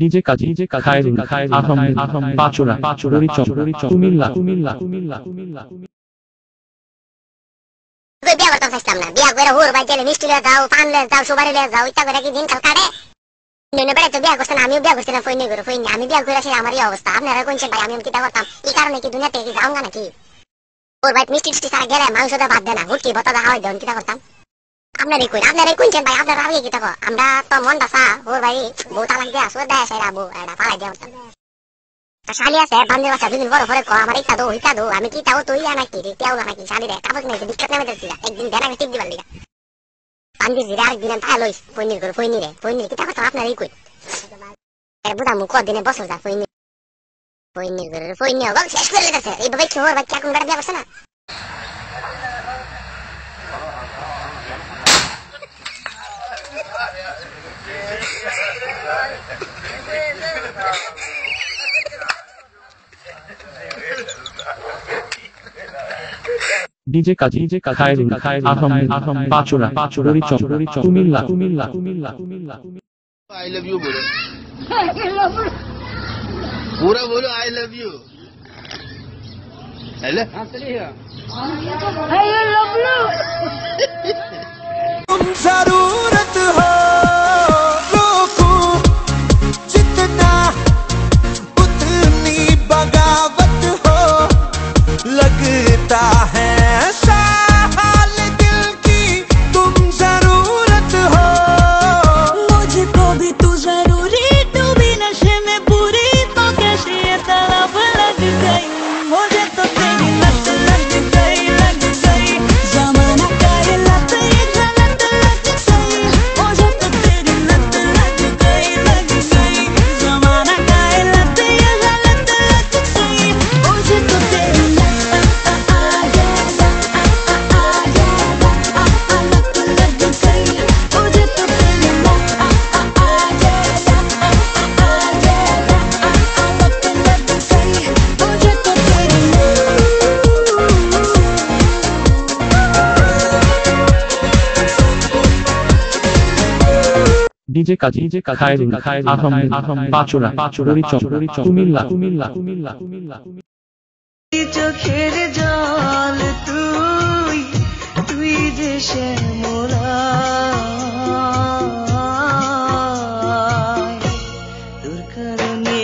DJ Kazi Khairul Ahmed পাচুরা ররিচম কুমিল্লা বিয়া করতে চাইছিলাম না। বিয়া করে হুর বাই গেলে মিষ্টি লিয়ে যাও, পান লিয়ে যাও, সুপারি লিয়ে যাও, ইচ্ছা করে কি দিন কাল কাটে। নইলে বেড়াই তো বিয়া করছে না, আমিও বিয়া করছি না, ফইনি করে ফইনি। আমি বিয়া করে আসি আমার এই অবস্থা। আপনারা কোনছেন ভাই আমি কিতা করতাম? এই কারণে কি দুনিয়াতে কি যাওঙ্গা নাকি? ওর ভাই মিষ্টি টিষ্টি সারা গেলে মাংস দা ভাত দেয় না, হুটকি বতা দা হাওয়াই দেন, কিতা করতাম? আপনারাই কোনছেন ভাই? আপনারা আগে কিতা কর? আমরা তো মন দাসা ওর ভাই বউ তালাক দেয়া সুদ দেয় সেরা বউ এটা পালাই দেওয়া হতাম। শালি আছে বান্ধে বাসা দুদিন বড় করে কো আমার ইচ্ছা দো আমি কি তাও তুই নাকি তেও নাকি শালি রে কাগজ নাই বিখ্যাত নামে দিছি একদিন দেনা টিপ দিবার লিগা বান্ধি জিরা আরেকদিন আমি লইস ফইনির কিতা কথা আপনারই কই এর বুড়া মুখ দিনে বসে যা ফইনি গল শেষ করে লেগেছে এইভাবে কি ওর বাচ্চা এখন বেড়া বিয়া করছে না ডিজে কাজী খায়রুল আহমেদ পাচুরা ররিচম কুমিল্লা I love you बोलो पूरा बोलो I love you hello I love you तुम जरूरत हो रोकूं जितना उतनी बगावत हो लगता है साल दिल की तुम जरूरत हो मुझको भी तू जरूरी तू भी नशे में पूरी तो कैसे ये तलब लग गई मुझे तो तेरी लत लग गई जमाना करे लत ये गलत लग गई मुझे तो तेरी लत लग गई जमाना करे लत ये गलत लग गई मुझे तो तेरी ডিজে কাজী খায়রুল আহমেদ পাচুরা ররিচম কুমিল্লা চোখের জল তুই যে শ্যামলা তোর কারণে